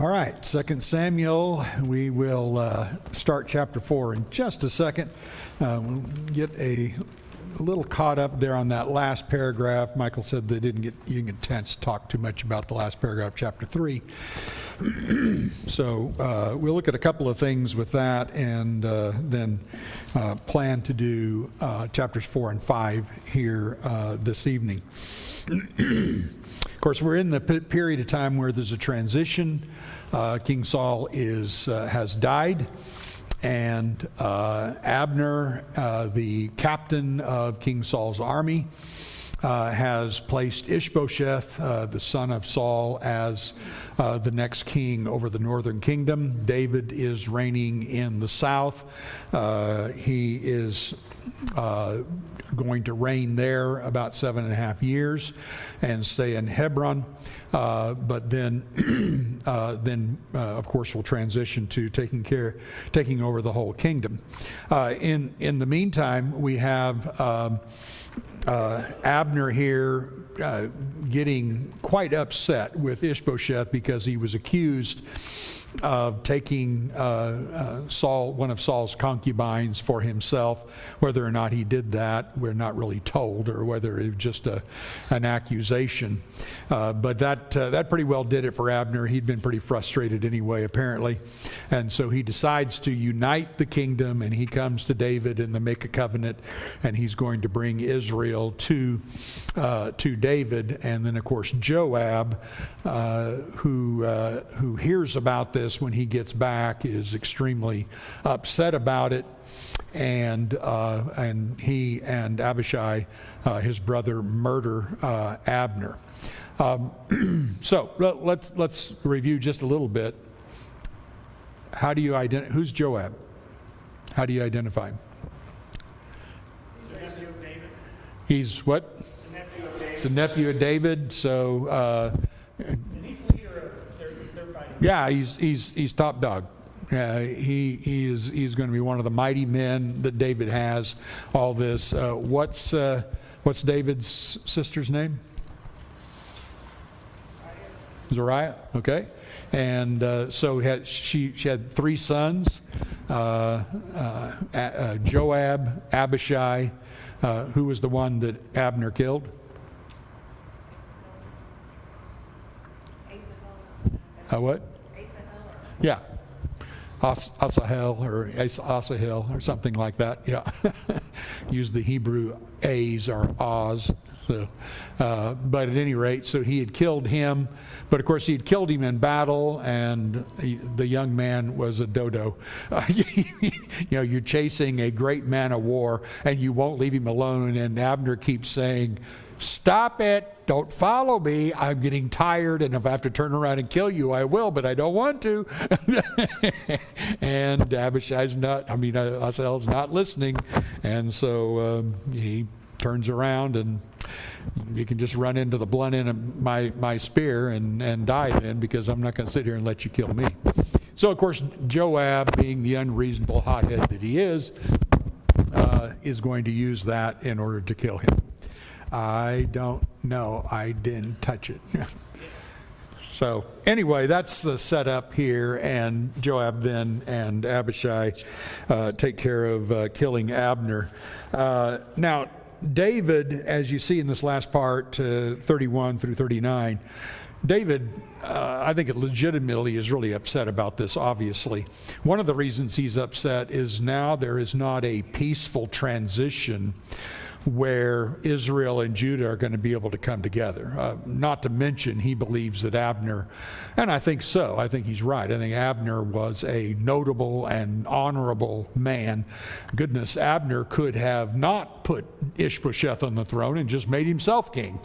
All right, 2 Samuel, we will start chapter 4 in just a second. We'll get a little caught up there on that last paragraph. Michael said you didn't get a chance to talk too much about the last paragraph, chapter 3. So we'll look at a couple of things with that and then plan to do chapters 4 and 5 here this evening. Of course, we're in the period of time where there's a transition. King Saul has died, and Abner, the captain of King Saul's army, has placed Ishbosheth, the son of Saul, as the next king over the northern kingdom. David is reigning in the south. He is going to reign there about 7.5 years and stay in Hebron, but then of course will transition to taking over the whole kingdom. In the meantime, we have Abner here getting quite upset with Ishbosheth because he was accused of taking one of Saul's concubines for himself. Whether or not he did that, we're not really told, or whether it was just an accusation. But that pretty well did it for Abner. He'd been pretty frustrated anyway, apparently. And so he decides to unite the kingdom, and he comes to David and they make a covenant, and he's going to bring Israel to David. And then, of course, Joab, who hears about this when he gets back, is extremely upset about it, and he and Abishai, his brother, murder Abner. So let's review just a little bit. How do you who's Joab? How do you identify him? He's the nephew of David. He's what? The nephew of David. He's the nephew of David. So. And he's leader of their fighting. Yeah, he's top dog. He's going to be one of the mighty men that David has. All this. What's David's sister's name? Zariah. Okay, and so she had 3 sons: Joab, Abishai. Who was the one that Abner killed? What? Yeah. Asahel or Asahel or something like that. Yeah. Use the Hebrew A's or Oz. So, but at any rate, so he had killed him. But of course, he had killed him in battle, and the young man was a dodo. You're chasing a great man of war, and you won't leave him alone. And Abner keeps saying, "Stop it. Don't follow me. I'm getting tired, and if I have to turn around and kill you, I will, but I don't want to." And Asahel's not listening. And so he turns around, and you can just run into the blunt end of my spear and die then, because I'm not going to sit here and let you kill me. So, of course, Joab, being the unreasonable hothead that he is going to use that in order to kill him. I don't know. I didn't touch it. So anyway, that's the setup here, and Joab then and Abishai take care of killing Abner. Now, David, as you see in this last part, 31 through 39, David, I think it legitimately is really upset about this, obviously. One of the reasons he's upset is now there is not a peaceful transition where Israel and Judah are going to be able to come together. Not to mention, he believes that Abner, and I think so, I think he's right. I think Abner was a notable and honorable man. Goodness, Abner could have not put Ishbosheth on the throne and just made himself king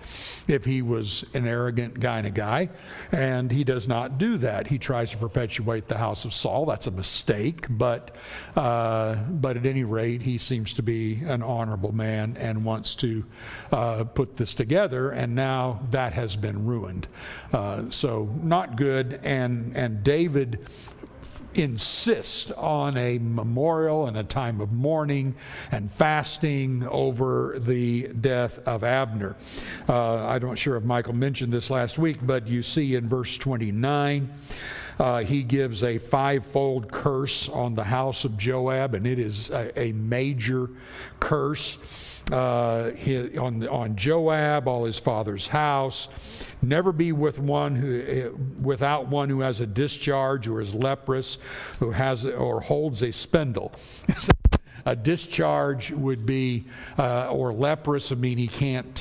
if he was an arrogant kind of guy, and he does not do that. He tries to perpetuate the house of Saul. That's a mistake, but at any rate, he seems to be an honorable man and wants to put this together, and now that has been ruined. So not good, and David insist on a memorial and a time of mourning and fasting over the death of Abner. I'm not sure if Michael mentioned this last week, but you see in verse 29, he gives a fivefold curse on the house of Joab, and it is a major curse on Joab, all his father's house. Never be without one who has a discharge or is leprous, who has or holds a spindle. A discharge would be or leprous. I mean, he can't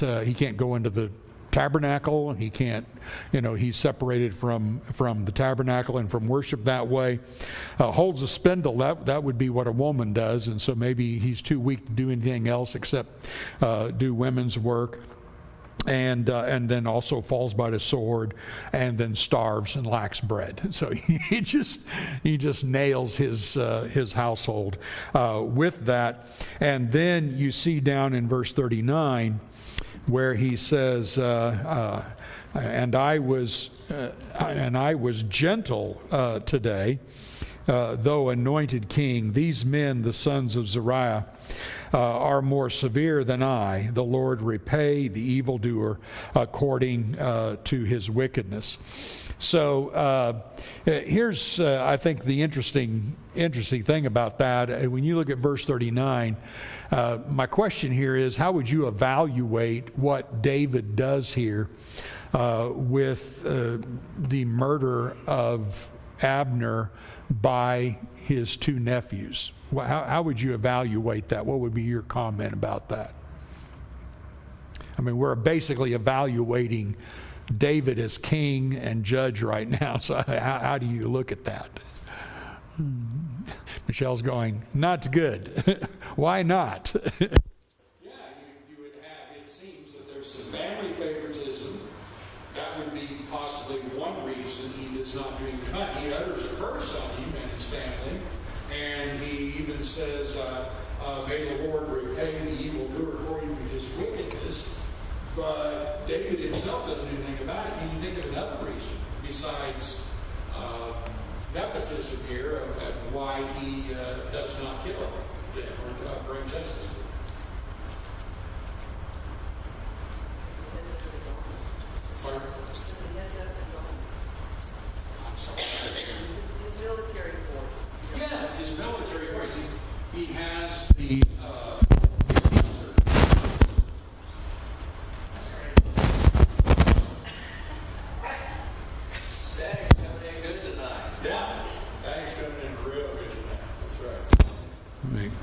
go into the tabernacle, and he can't, he's separated from the tabernacle and from worship that way. Holds a spindle, that would be what a woman does, and so maybe he's too weak to do anything else except do women's work. And then also falls by the sword, and then starves and lacks bread. So he just nails his household with that. And then you see down in verse 39 where he says, "And I was gentle today, though anointed king. These men, the sons of Zeruiah, are more severe than I. The Lord repay the evildoer according to his wickedness." So here's, I think, the interesting thing about that. When you look at verse 39, my question here is, how would you evaluate what David does here with the murder of Abner by his two nephews? How would you evaluate that? What would be your comment about that? I mean, we're basically evaluating David as king and judge right now, so how do you look at that? Michelle's going, not good. Why not? Yeah, you would have, it seems that there's some family favoritism. That would be possibly one reason he does not drink the night. He utters a curse on him and his family, and he even says, may the Lord repay the evildoer according to his wickedness. But David himself doesn't do anything about it. Can you think of another reason besides nepotism here of why he does not kill him or bring justice? Pardon? I'm sorry. His military force. Yeah, his military force. He has the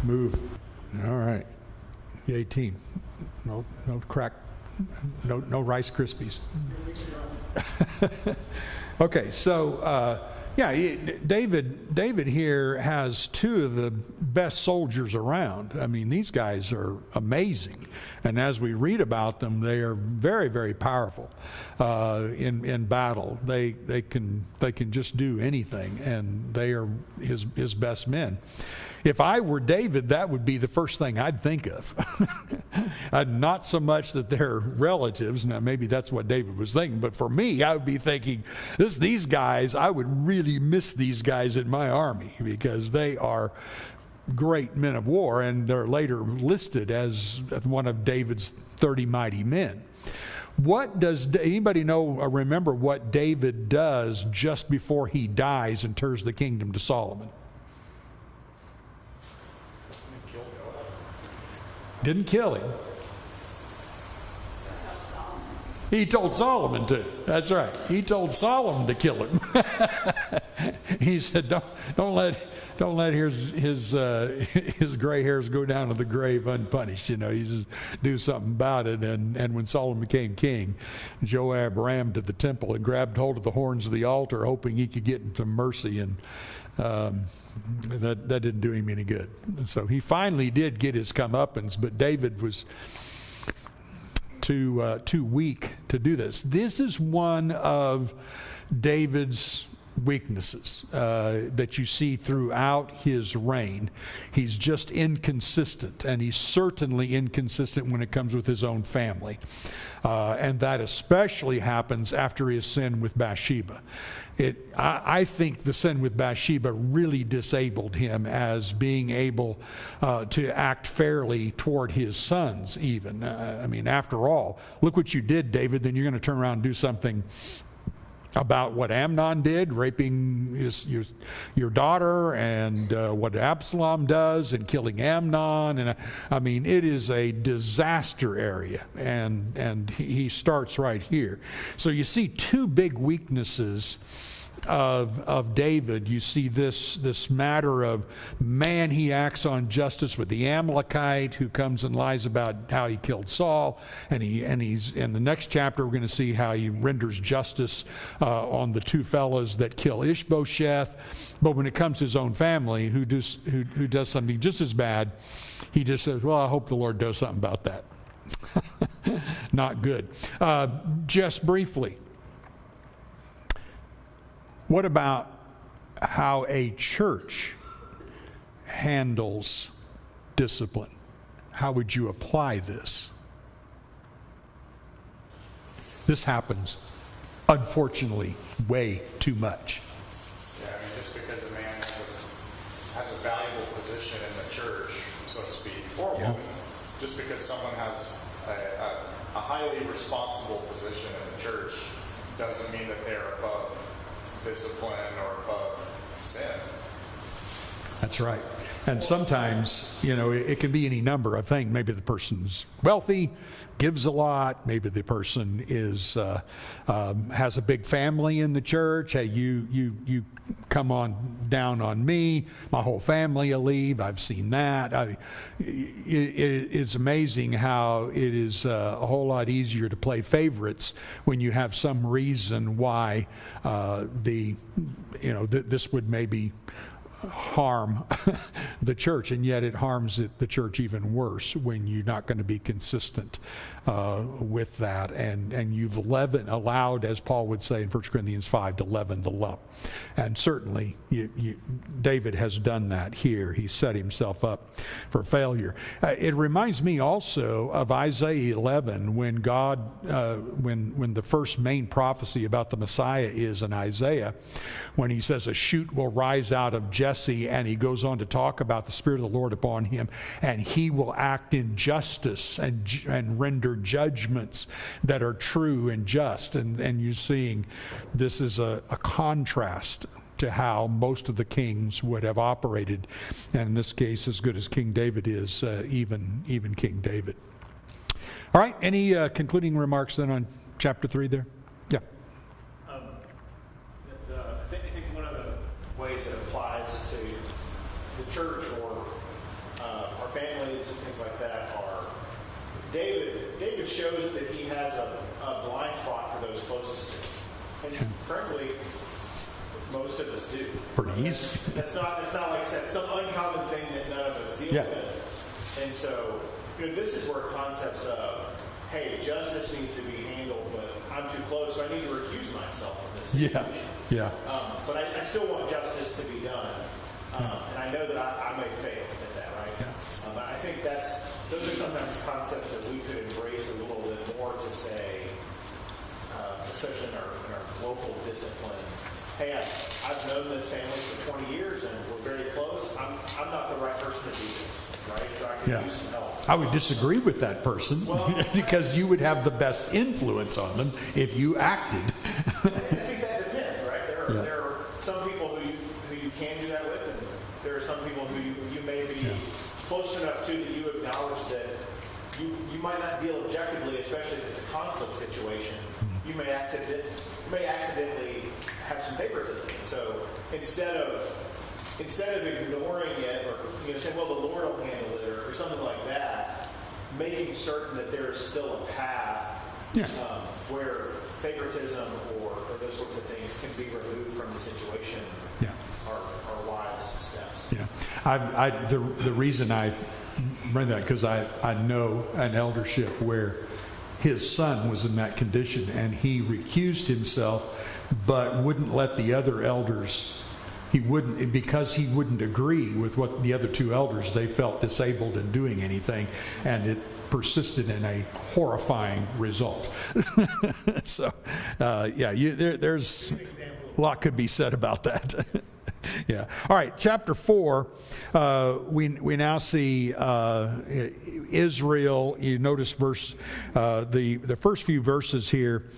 Move. All right. The 18. No crack. No Rice Krispies. Okay, so David here has two of the best soldiers around. I mean, these guys are amazing, and as we read about them, they are very, very powerful in battle. They can just do anything, and they are his best men. If I were David, that would be the first thing I'd think of. Not so much that they're relatives. Now, maybe that's what David was thinking. But for me, I would be thinking, these guys, I would really miss these guys in my army because they are great men of war, and they're later listed as one of David's 30 mighty men. What does anybody remember what David does just before he dies and turns the kingdom to Solomon? Didn't kill him. He told Solomon to. That's right. He told Solomon to kill him. He said, "Don't let his gray hairs go down to the grave unpunished. You just do something about it." And when Solomon became king, Joab ran to the temple and grabbed hold of the horns of the altar, hoping he could get some mercy, and that didn't do him any good. So he finally did get his comeuppance, but David was too weak to do this. This is one of David's weaknesses that you see throughout his reign. He's just inconsistent, and he's certainly inconsistent when it comes with his own family. And that especially happens after his sin with Bathsheba. I think the sin with Bathsheba really disabled him as being able to act fairly toward his sons even. I mean, after all, look what you did, David, then you're going to turn around and do something about what Amnon did, raping your daughter, and what Absalom does and killing Amnon. And I mean, it is a disaster area, and he starts right here. So you see two big weaknesses of David. You see this matter of, man, he acts on justice with the Amalekite who comes and lies about how he killed Saul, and he's in the next chapter we're going to see how he renders justice on the two fellows that kill Ishbosheth. But when it comes to his own family, who does something just as bad, he just says, well, I hope the Lord does something about that. Not good. Just briefly, what about how a church handles discipline? How would you apply this? This happens, unfortunately, way too much. Yeah, I mean, just because a man has a valuable position in the church, so to speak, or a woman, just because someone has a highly responsible position in the church doesn't mean that they're above discipline or above sin. That's right. And sometimes, it can be any number of things. Maybe the person's wealthy, gives a lot. Maybe the person has a big family in the church. Hey, you come on down on me. My whole family will leave. I've seen that. It's amazing how it is a whole lot easier to play favorites when you have some reason why this would maybe harm the church, and yet it harms the church even worse when you're not going to be consistent with that, and you've allowed, as Paul would say in 1 Corinthians 5, to leaven the lump. And certainly David has done that here. He set himself up for failure. It reminds me also of Isaiah 11, when God, when the first main prophecy about the Messiah is in Isaiah, when he says a shoot will rise out of Jesse, and he goes on to talk about the Spirit of the Lord upon him, and he will act in justice and render judgments that are true and just. And you're seeing this is a contrast to how most of the kings would have operated, and in this case, as good as King David is, even King David. All right, any concluding remarks then on chapter 3 there? Yeah. I think one of the ways it applies to the church or our families and things like that are David shows that he has a blind spot for those closest to him. And frankly, most of us do. Pretty easy. It's not like some uncommon thing that none of us deal with. And so, this is where concepts of, hey, justice needs to be handled, but I'm too close, so I need to recuse myself from this situation. Yeah. But I still want justice to be done. And I know that I may fail at that, right? Yeah. But I think those are sometimes concepts that we could embrace a little bit more to say, especially in our local discipline. Hey, I've known this family for 20 years and we're very close. I'm not the right person to do this, right? So I can use some help. I would disagree with that person because you would have the best influence on them if you acted. I think that depends, right? There are some people who you can do that with, and there are some people who you may be close enough to that you acknowledge that you might not deal objectively, especially if it's a conflict situation. You may accidentally have some favoritism. So instead of ignoring it or saying, well, the Lord will handle it or something like that, making certain that there is still a path where favoritism or those sorts of things can be removed from the situation are wise steps. Yeah, the reason I bring that because I know an eldership where his son was in that condition, and he recused himself, but wouldn't let the other elders. He wouldn't, because he wouldn't agree with what the other two elders, they felt disabled in doing anything, and it persisted in a horrifying result. So, there's a lot could be said about that. Yeah. All right. Chapter 4. We now see Israel. You notice the first few verses here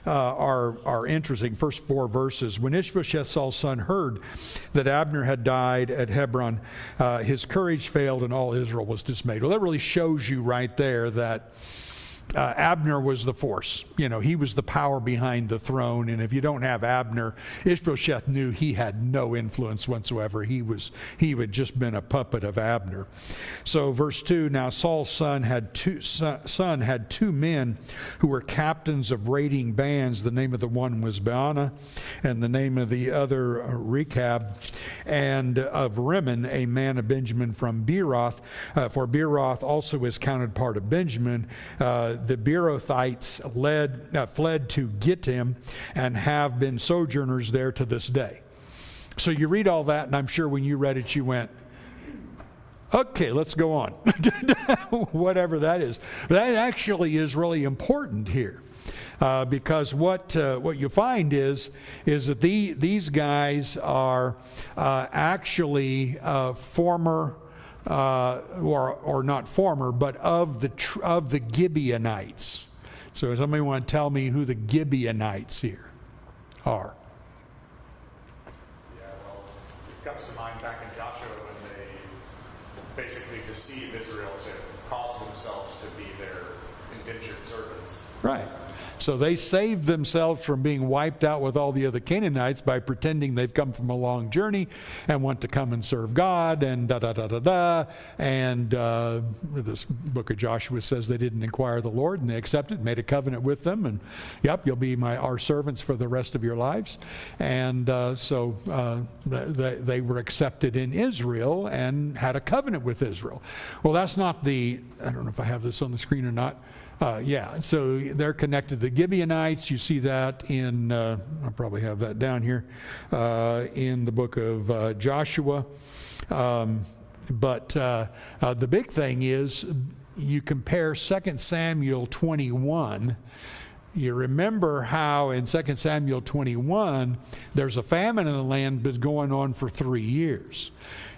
are interesting. First 4 verses. When Ishbosheth, Saul's son, heard that Abner had died at Hebron, his courage failed, and all Israel was dismayed. Well, that really shows you right there that Abner was the force. He was the power behind the throne, and if you don't have Abner, Ishbosheth knew he had no influence whatsoever. He had just been a puppet of Abner. So verse 2, now Saul's son had two men who were captains of raiding bands. The name of the one was Baanah, and the name of the other Rechab, and of Rimmon, a man of Benjamin from Beeroth, for Beeroth also is counted part of Benjamin. The Beerothites fled to Gittim and have been sojourners there to this day. So you read all that, and I'm sure when you read it, you went, okay, let's go on. Whatever that is. That actually is really important here. Because what you find is that these guys are actually former, or not former, but of the Gibeonites. So does somebody want to tell me who the Gibeonites here are? Yeah, well, it comes to mind back in Joshua when they basically deceived Israel to cause themselves to be their indentured servants. Right. So they saved themselves from being wiped out with all the other Canaanites by pretending they've come from a long journey and want to come and serve God, and da-da-da-da-da. And this book of Joshua says they didn't inquire the Lord, and they accepted, made a covenant with them, and yep, you'll be our servants for the rest of your lives. And so they were accepted in Israel and had a covenant with Israel. Well, that's not I don't know if I have this on the screen or not. So they're connected to the Gibeonites. You see that in, I'll probably have that down here, in the book of Joshua. But the big thing is you compare 2 Samuel 21. You remember how in 2 Samuel 21, there's a famine in the land that's going on for 3 years.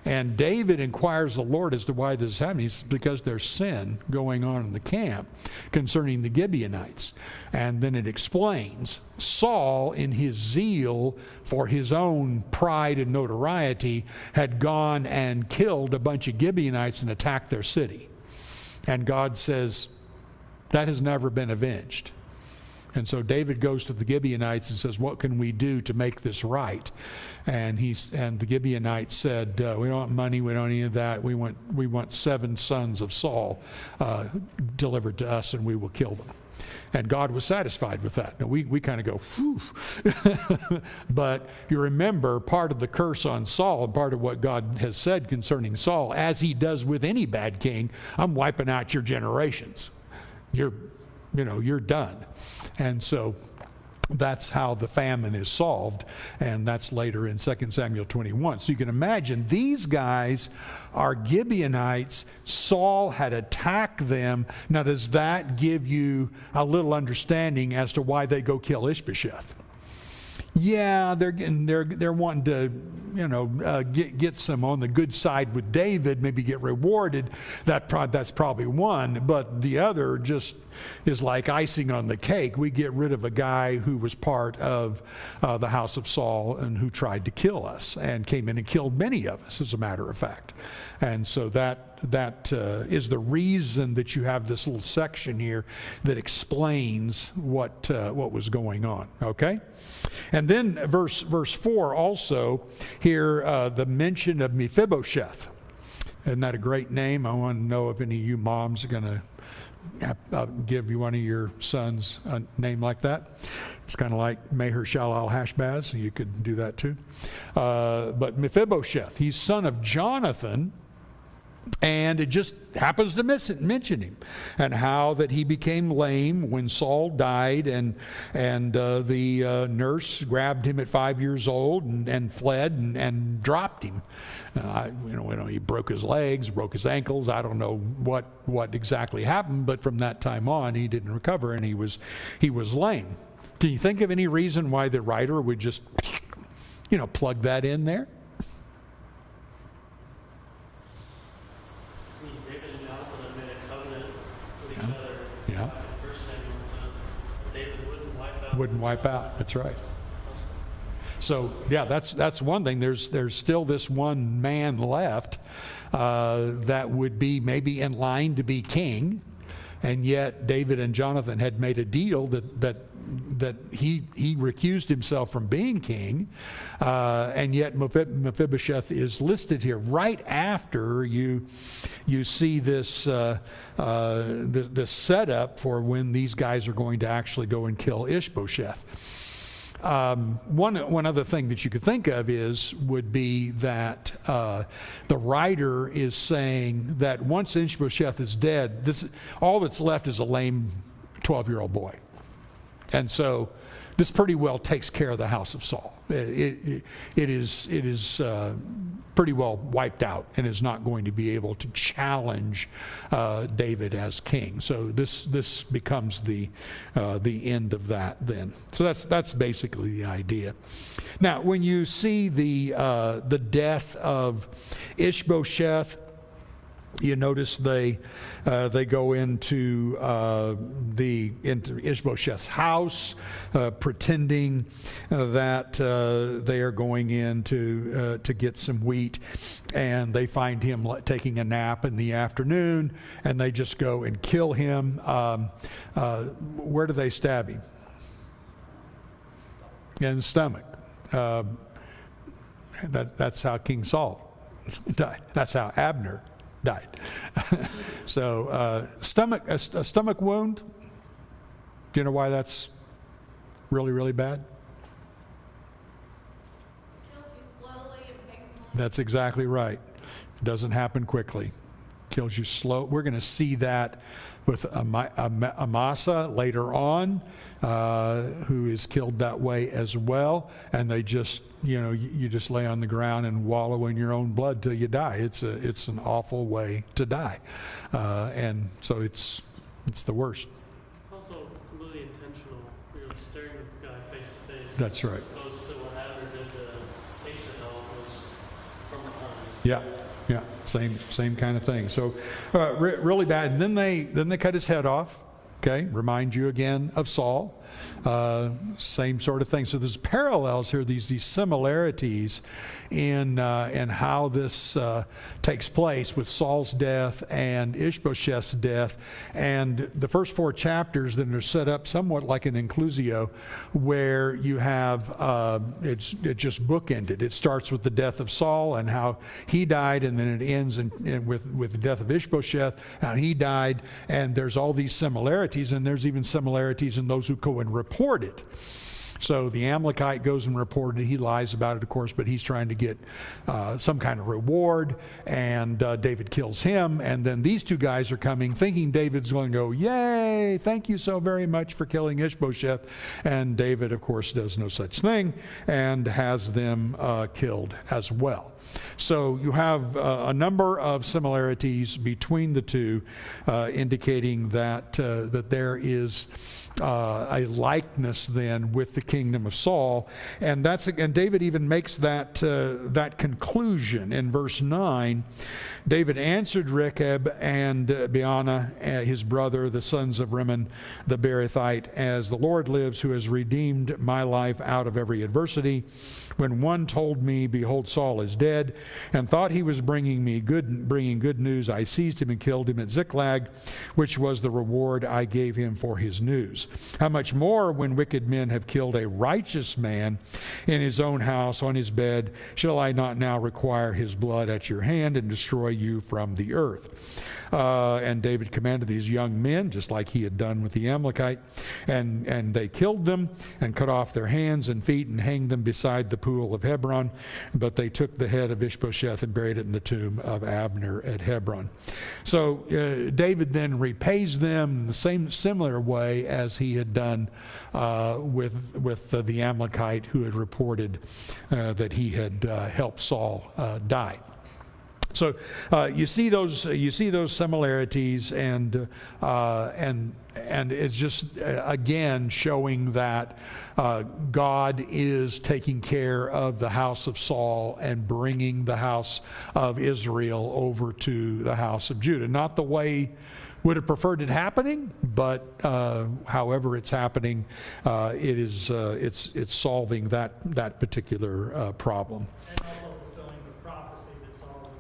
And David inquires the Lord as to why this is happening. It's because there's sin going on in the camp concerning the Gibeonites. And then it explains Saul, in his zeal for his own pride and notoriety, had gone and killed a bunch of Gibeonites and attacked their city. And God says, that has never been avenged. And so David goes to the Gibeonites and says, what can we do to make this right? And the Gibeonites said, we don't want money, we don't need any of that. We want 7 sons of Saul delivered to us, and we will kill them. And God was satisfied with that. Now, we kind of go, whew. But you remember part of the curse on Saul, and part of what God has said concerning Saul, as he does with any bad king, I'm wiping out your generations. You're done. And so that's how the famine is solved, and that's later in 2 Samuel 21. So you can imagine these guys are Gibeonites. Saul had attacked them. Now, does that give you a little understanding as to why they go kill Ishbosheth? Yeah, they're wanting to, get some on the good side with David, maybe get rewarded. That's probably one, but the other just is like icing on the cake. We get rid of a guy who was part of the house of Saul and who tried to kill us and came in and killed many of us, as a matter of fact. And so that is the reason that you have this little section here that explains what was going on. Okay, and then verse 4 also here the mention of Mephibosheth. Isn't that a great name? I want to know if any of you moms are going to give you one of your sons a name like that. It's kind of like Meher Shalal Hashbaz. You could do that too. But Mephibosheth, he's son of Jonathan. And it just happens to mention him, and how that he became lame when Saul died, and the nurse grabbed him at 5 years old and fled and dropped him. He broke his legs, broke his ankles. I don't know what exactly happened, but from that time on, he didn't recover, and he was lame. Can you think of any reason why the writer would just, plug that in there? David and Jonathan had made a covenant with each other. Yeah. In 1 Samuel, so David Wouldn't wipe out. That's right. So yeah, that's one thing. There's still this one man left that would be maybe in line to be king, and yet David and Jonathan had made a deal that he recused himself from being king, and yet Mephibosheth is listed here right after you see this this setup for when these guys are going to actually go and kill Ishbosheth. One other thing that you could think of would be that the writer is saying that once Ishbosheth is dead, all that's left is a lame 12-year-old boy. And so this pretty well takes care of the house of Saul. It is pretty well wiped out and is not going to be able to challenge David as king. So this becomes the end of that then. So that's basically the idea. Now, when you see the death of Ishbosheth, you notice they go into Ishbosheth's house, pretending that they are going in to get some wheat, and they find him taking a nap in the afternoon, and they just go and kill him. Where do they stab him? In the stomach. That's how King Saul died. That's how Abner died. So a stomach wound. Do you know why that's really, really bad? Kills you slowly and painfully. That's exactly right. It doesn't happen quickly. Kills you slow. We're going to see that with Amasa later on, who is killed that way as well. And they just, you just lay on the ground and wallow in your own blood till you die. It's an awful way to die, and so it's the worst. It's also completely intentional. You're staring the guy face to face. That's right. As opposed to what Abner did to Asahel was from behind. Yeah. Yeah, same kind of thing. So really bad. And then they cut his head off. Okay, remind you again of Saul. Same sort of thing. So there's parallels here, these similarities in how this takes place with Saul's death and Ishbosheth's death. And the first 4 chapters then are set up somewhat like an inclusio, where you have it just bookended. It starts with the death of Saul and how he died, and then it ends with the death of Ishbosheth, how he died. And there's all these similarities, and there's even similarities in those who go and report it. So the Amalekite goes and reported it. He lies about it, of course, but he's trying to get some kind of reward, and David kills him. And then these 2 guys are coming thinking David's going to go, yay, thank you so very much for killing Ishbosheth. And David, of course, does no such thing and has them killed as well. So you have a number of similarities between the 2, indicating that there is a likeness then with the kingdom of Saul, and David even makes that conclusion in verse 9. David answered Rechab and Baanah, his brother, the sons of Rimmon the Beerothite, as the Lord lives, who has redeemed my life out of every adversity. When one told me, behold, Saul is dead, and thought he was bringing good news, I seized him and killed him at Ziklag, which was the reward I gave him for his news. How much more, when wicked men have killed a righteous man in his own house on his bed, shall I not now require his blood at your hand and destroy you from the earth? And David commanded these young men, just like he had done with the Amalekite, and they killed them and cut off their hands and feet and hanged them beside the pool of Hebron, but they took the head of Ishbosheth and buried it in the tomb of Abner at Hebron. So David then repays them in the same similar way as he had done with the Amalekite who had reported that he had helped Saul die. So you see those similarities, and it's just again showing that God is taking care of the house of Saul and bringing the house of Israel over to the house of Judah. Not the way would have preferred it happening, but however it's happening, it's solving that particular problem. And also fulfilling the prophecy that's all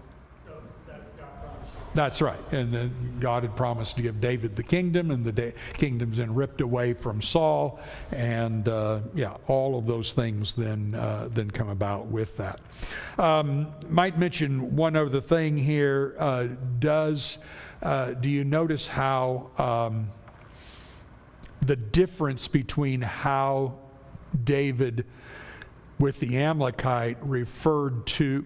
that God promised. That's right. And then God had promised to give David the kingdom, and the kingdom's then ripped away from Saul, and all of those things then come about with that. Might mention one other thing here. Do you notice how the difference between how David with the Amalekite referred to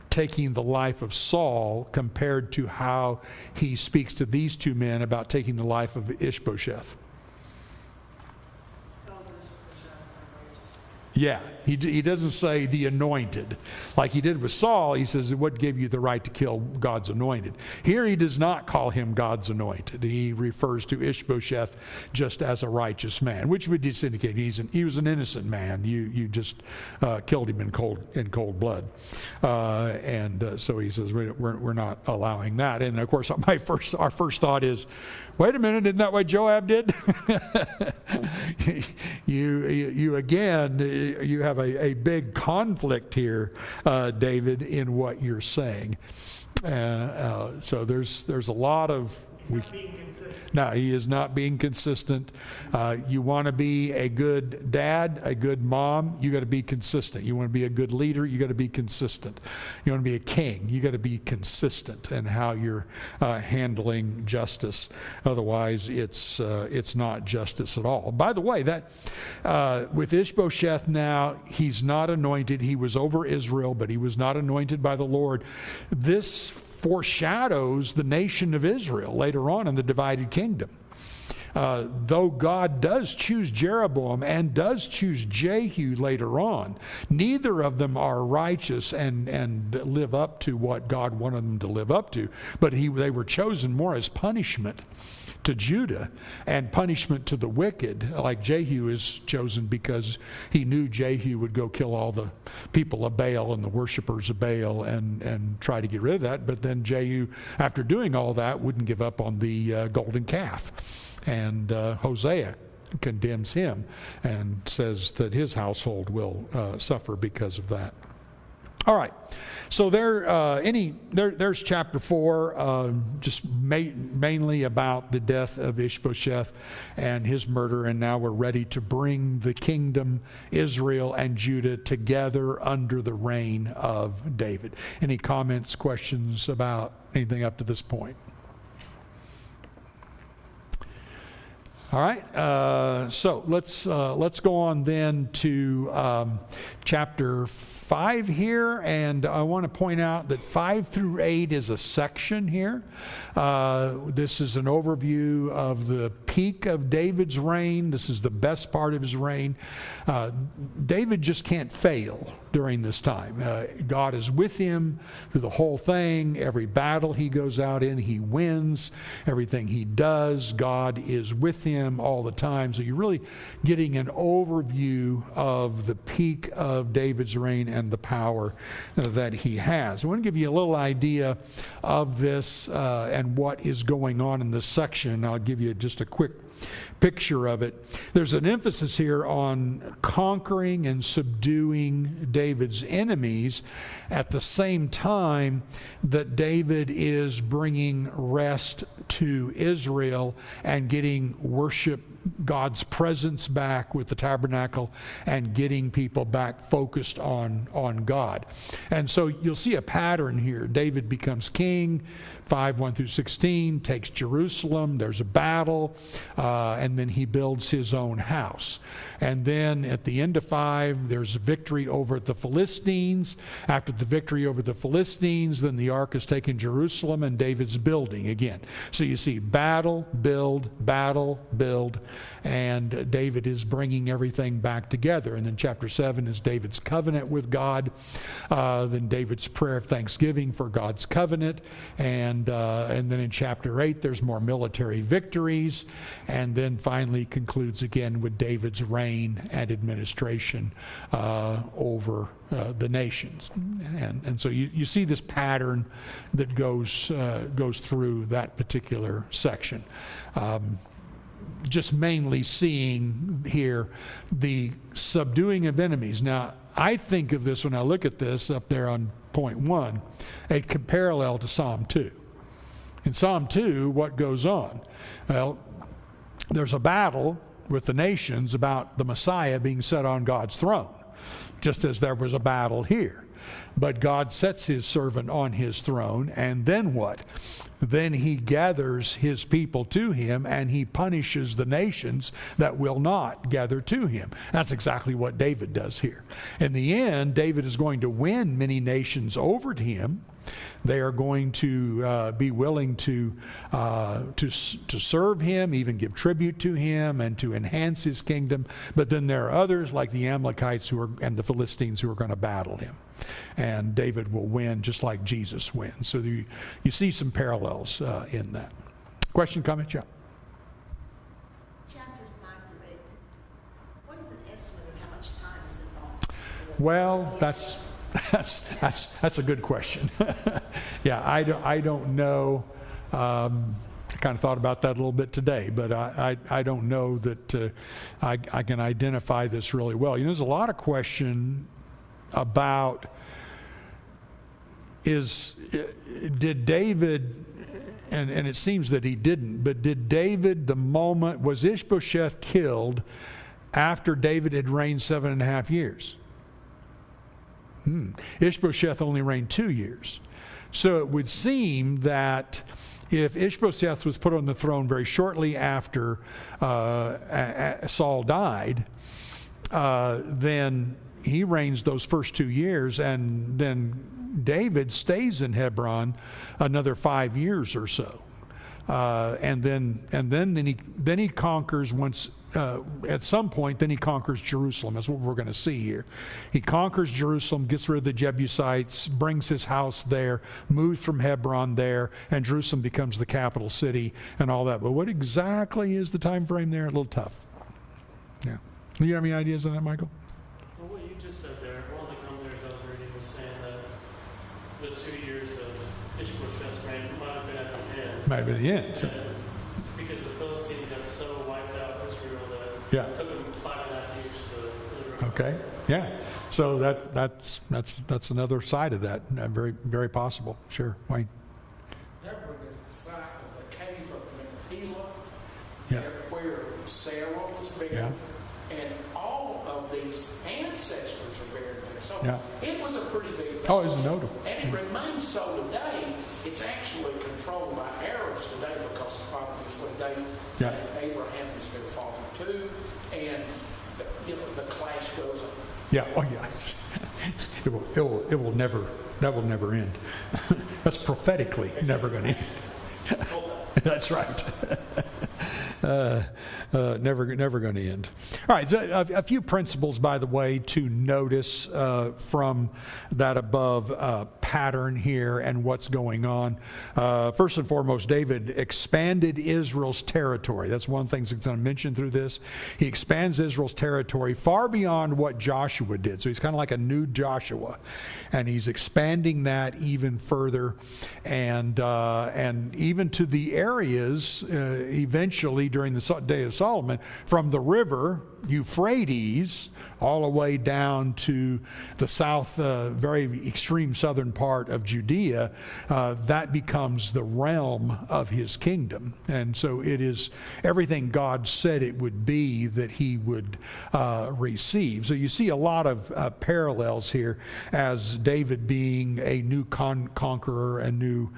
taking the life of Saul compared to how he speaks to these two men about taking the life of Ishbosheth? Yeah, he doesn't say the anointed. Like he did with Saul, he says, what gave you the right to kill God's anointed? Here he does not call him God's anointed. He refers to Ishbosheth just as a righteous man, which would just indicate he was an innocent man. You just killed him in cold blood. So he says, we're not allowing that. And of course, our first thought is, wait a minute, isn't that what Joab did? You again, you have a big conflict here, David, in what you're saying. So there's a lot of... He's not being consistent. No, he is not being consistent. You want to be a good dad, a good mom, you got to be consistent. You want to be a good leader, you got to be consistent. You want to be a king, you got to be consistent in how you're handling justice. Otherwise, it's not justice at all. By the way, that with Ishbosheth now, he's not anointed. He was over Israel, but he was not anointed by the Lord. This foreshadows the nation of Israel later on in the divided kingdom. Though God does choose Jeroboam and does choose Jehu later on, neither of them are righteous and live up to what God wanted them to live up to. But they were chosen more as punishment to Judah and punishment to the wicked. Like Jehu is chosen because he knew Jehu would go kill all the people of Baal and the worshipers of Baal and try to get rid of that. But then Jehu, after doing all that, wouldn't give up on the golden calf. And Hosea condemns him and says that his household will suffer because of that. All right, so there's chapter 4, just mainly about the death of Ishbosheth and his murder, and now we're ready to bring the kingdom, Israel and Judah, together under the reign of David. Any comments, questions about anything up to this point? All right, so let's go on then to chapter 5 here, and I want to point out that 5 through 8 is a section here. This is an overview of the peak of David's reign. This is the best part of his reign. David just can't fail during this time. God is with him through the whole thing. Every battle he goes out in, he wins. Everything he does, God is with him all the time. So you're really getting an overview of the peak of David's reign and the power that he has. I want to give you a little idea of this and what is going on in this section. I'll give you just a quick picture of it. There's an emphasis here on conquering and subduing David's enemies at the same time that David is bringing rest to Israel and getting worship God's presence back with the tabernacle and getting people back focused on God. And so you'll see a pattern here. David becomes king, 5:1-16, takes Jerusalem, there's a battle, and then he builds his own house. And then at the end of 5, there's a victory over the Philistines. After the victory over the Philistines, then the ark is taken Jerusalem and David's building again. So you see battle, build, and David is bringing everything back together. And then chapter 7 is David's covenant with God, then David's prayer of thanksgiving for God's covenant, and then in chapter 8 there's more military victories, and then finally concludes again with David's reign and administration over the nations. And so you see this pattern that goes through that particular section. Just mainly seeing here the subduing of enemies. Now, I think of this when I look at this up there on point 1, a parallel to Psalm 2. In Psalm 2, what goes on? Well, there's a battle with the nations about the Messiah being set on God's throne, just as there was a battle here. But God sets his servant on his throne, and then what? Then he gathers his people to him, and he punishes the nations that will not gather to him. That's exactly what David does here. In the end, David is going to win many nations over to him. They are going to be willing to serve him, even give tribute to him, and to enhance his kingdom. But then there are others, like the Amalekites and the Philistines, who are going to battle him. And David will win just like Jesus wins. So you see some parallels in that. Question, comment? Yeah. Chapters 5-8. What is an estimate of how much time is involved? Well, that's a good question. Yeah, I don't know. I kind of thought about that a little bit today, but I don't know that I can identify this really well. There's a lot of question about did David, and it seems that he didn't, but did David, was Ishbosheth killed after David had reigned 7.5 years? Ishbosheth only reigned 2 years. So it would seem that if Ishbosheth was put on the throne very shortly after Saul died, then he reigns those first 2 years, and then David stays in Hebron another 5 years or so, and then he conquers once. At some point, then he conquers Jerusalem. That's what we're going to see here. He conquers Jerusalem, gets rid of the Jebusites, brings his house there, moves from Hebron there, and Jerusalem becomes the capital city and all that. But what exactly is the time frame there? A little tough. Yeah. Do you have any ideas on that, Michael? Well, what you just said there, one of the commentaries I was reading was saying that the 2 years of Ishbosheth's reign might have been at the end. Might be the end. Because the Philistines had so wiped out Israel that Yeah. it took them 5.5 years to. Okay. Yeah. So that's another side of that. Very, very possible. Sure. Wayne. Hebron is the site of the cave of Machpelah, Yeah. where Sarah was buried, Yeah. and all of these ancestors are buried there. So Yeah. it was a pretty big Oh, it's thing. notable. And it remains so today. It's actually controlled by Arabs today because obviously Yeah. Abraham is their father too, and the clash goes on. Yeah. Oh, yes. It will never. That will never end. That's prophetically never going to end. That's right. Never going to end. All right, so a few principles, by the way, to notice from that above pattern here and what's going on. First and foremost, David expanded Israel's territory. That's one thing that's going to mention through this. He expands Israel's territory far beyond what Joshua did. So he's kind of like a new Joshua, and he's expanding that even further, and even to the areas eventually during the day of Solomon, from the river Euphrates all the way down to the south, very extreme southern part of Judea, that becomes the realm of his kingdom. And so it is everything God said it would be that he would receive. So you see a lot of parallels here as David being a new conqueror, a new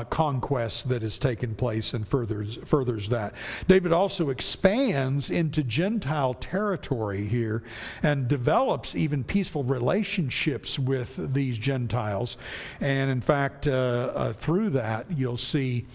conquest that has taken place and furthers that. David also expands into Gentile territory here and develops even peaceful relationships with these Gentiles. And in fact, through that, you'll see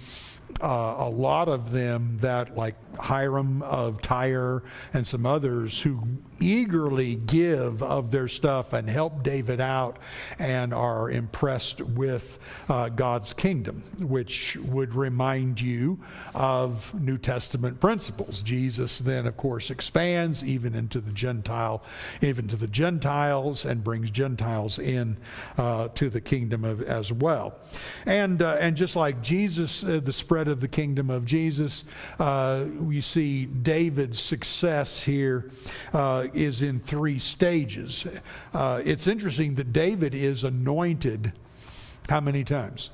a lot of them that, like Hiram of Tyre and some others, who eagerly give of their stuff and help David out and are impressed with God's kingdom, which would remind you of New Testament principles. Jesus then, of course, expands even into the Gentiles, and brings Gentiles in to the kingdom as well. And just like Jesus, the spread of the kingdom of Jesus, we see David's success here is in 3 stages. It's interesting that David is anointed how many times?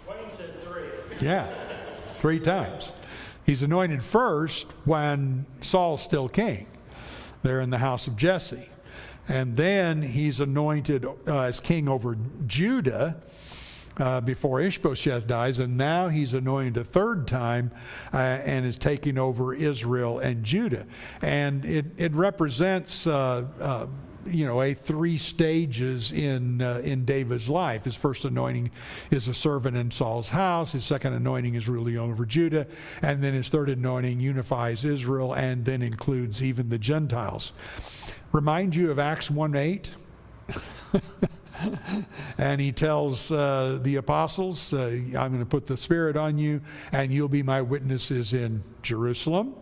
Wayne said 3. Yeah, 3 times. He's anointed first when Saul's still king. They're in the house of Jesse. And then he's anointed as king over Judah before Ishbosheth dies. And now he's anointed a 3rd time and is taking over Israel and Judah. And it represents a 3 stages in David's life. His first anointing is a servant in Saul's house. His second anointing is ruling over Judah. And then his 3rd anointing unifies Israel and then includes even the Gentiles. Remind you of Acts 1:8? And he tells the apostles, I'm going to put the Spirit on you, and you'll be my witnesses in Jerusalem,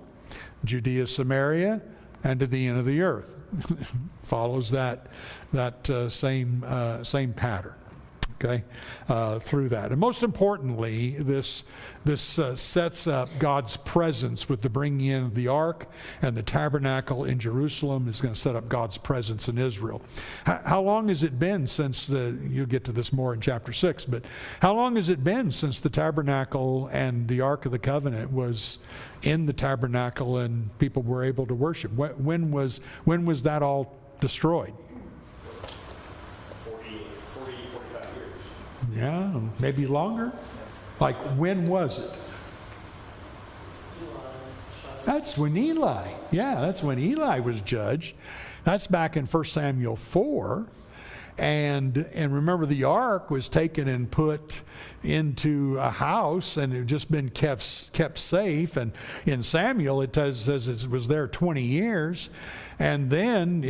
Judea, Samaria, and to the end of the earth. Follows that same pattern. Okay, through that. And most importantly, this sets up God's presence with the bringing in of the ark, and the tabernacle in Jerusalem is going to set up God's presence in Israel. How long has it been since you'll get to this more in chapter 6, but how long has it been since the tabernacle and the ark of the covenant was in the tabernacle and people were able to worship? When was that all destroyed? 45 years. Yeah, maybe longer. Like, when was it? That's when Eli. Yeah, that's when Eli was judged. That's back in 1 Samuel 4. And remember, the ark was taken and put into a house, and it had just been kept safe. And in Samuel, it says it was there 20 years. And then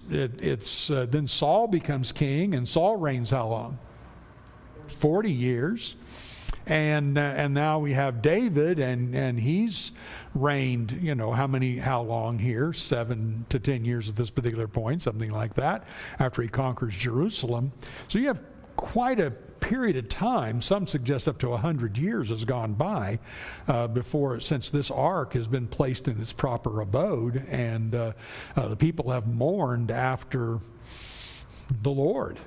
then Saul becomes king, and Saul reigns how long? 40 years. And now we have David, and he's reigned, how long here? 7 to 10 years at this particular point, something like that, after he conquers Jerusalem. So you have quite a period of time. Some suggest up to 100 years has gone by since this ark has been placed in its proper abode, and the people have mourned after the Lord,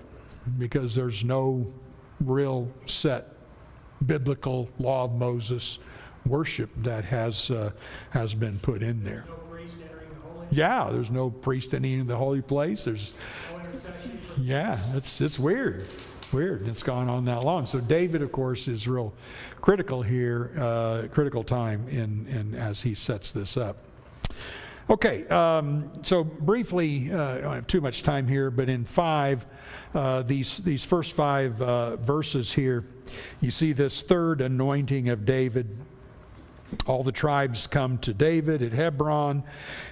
because there's no real set biblical law of Moses worship that has been put in there. No priest entering the holy. Yeah, there's no priest entering the holy place. There's No intercession for it's weird. It's gone on that long. So David, of course, is real critical here, critical time in as he sets this up. Okay, so briefly, I don't have too much time here, but in 5, these first 5 verses here, you see this 3rd anointing of David. All the tribes come to David at Hebron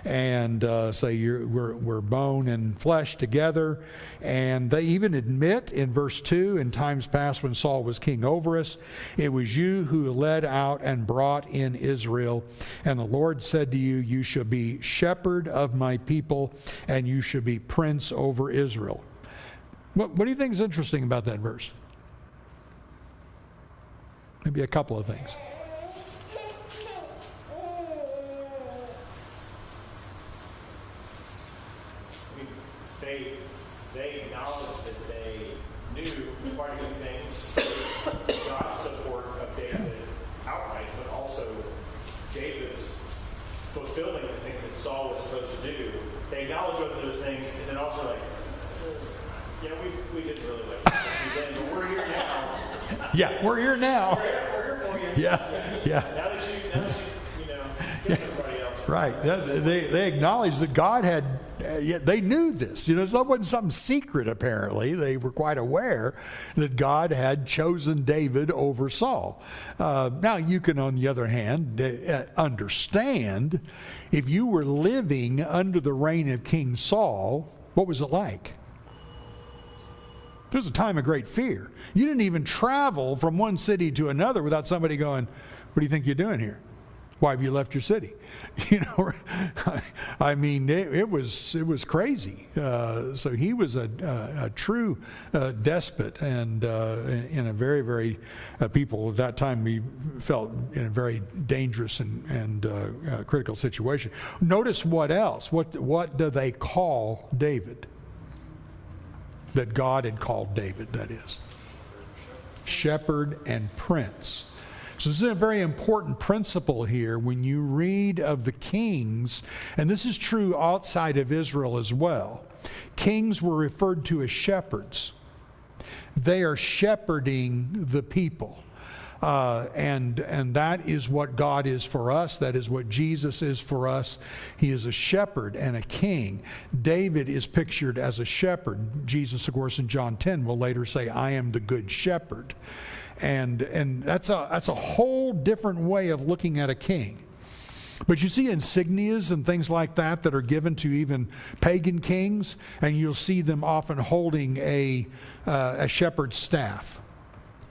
and say, we're bone and flesh together. And they even admit in verse 2, in times past when Saul was king over us, it was you who led out and brought in Israel. And the Lord said to you, you shall be shepherd of my people, and you shall be prince over Israel. What do you think is interesting about that verse? Maybe a couple of things. they acknowledged that they knew quite a few things, God's support of David outright, but also David's fulfilling the things that Saul was supposed to do. They acknowledged both of those things, and then also like, yeah, we didn't really like this then, but we're here now. Yeah, we're here now. We're here for you. Yeah, yeah. Now that you get everybody else. Right. They acknowledged that God had, they knew this. You know, that wasn't something secret, apparently. They were quite aware that God had chosen David over Saul. Now, you can, on the other hand, understand if you were living under the reign of King Saul, what was it like? It was a time of great fear. You didn't even travel from one city to another without somebody going, "What do you think you're doing here? Why have you left your city?" You know, I mean, it was crazy. So he was a true despot, and in a very, very people at that time we felt in a very dangerous and critical situation. Notice what else? What do they call David? That God had called David, that is. Shepherd and prince. So this is a very important principle here when you read of the kings, and this is true outside of Israel as well. Kings were referred to as shepherds. They are shepherding the people. And that is what God is for us. That is what Jesus is for us. He is a shepherd and a king. David is pictured as a shepherd. Jesus, of course, in John 10 will later say, "I am the good shepherd." And that's a whole different way of looking at a king. But you see insignias and things like that are given to even pagan kings, and you'll see them often holding a shepherd's staff,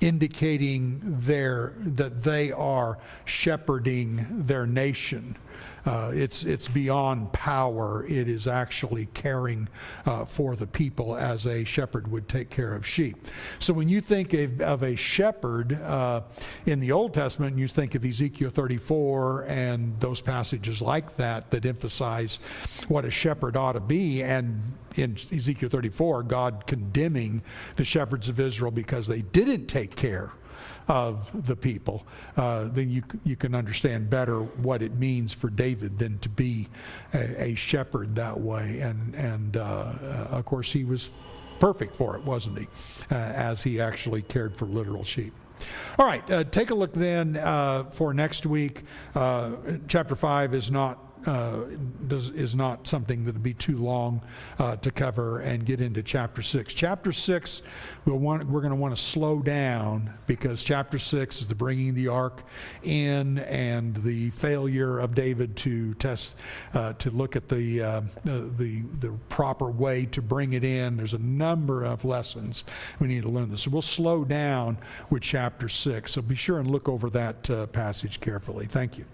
indicating that they are shepherding their nation. It's beyond power. It is actually caring for the people as a shepherd would take care of sheep. So when you think of a shepherd in the Old Testament, you think of Ezekiel 34 and those passages like that emphasize what a shepherd ought to be. And in Ezekiel 34, God condemning the shepherds of Israel because they didn't take care of the people, then you can understand better what it means for David than to be a shepherd that way. And of course, he was perfect for it, wasn't he? As he actually cared for literal sheep. All right, take a look then for next week. Chapter 5 is not something that would be too long to cover and get into chapter 6. Chapter 6, we're going to want to slow down because chapter 6 is the bringing the ark in and the failure of David to look at the proper way to bring it in. There's a number of lessons we need to learn this. So we'll slow down with chapter 6. So be sure and look over that passage carefully. Thank you.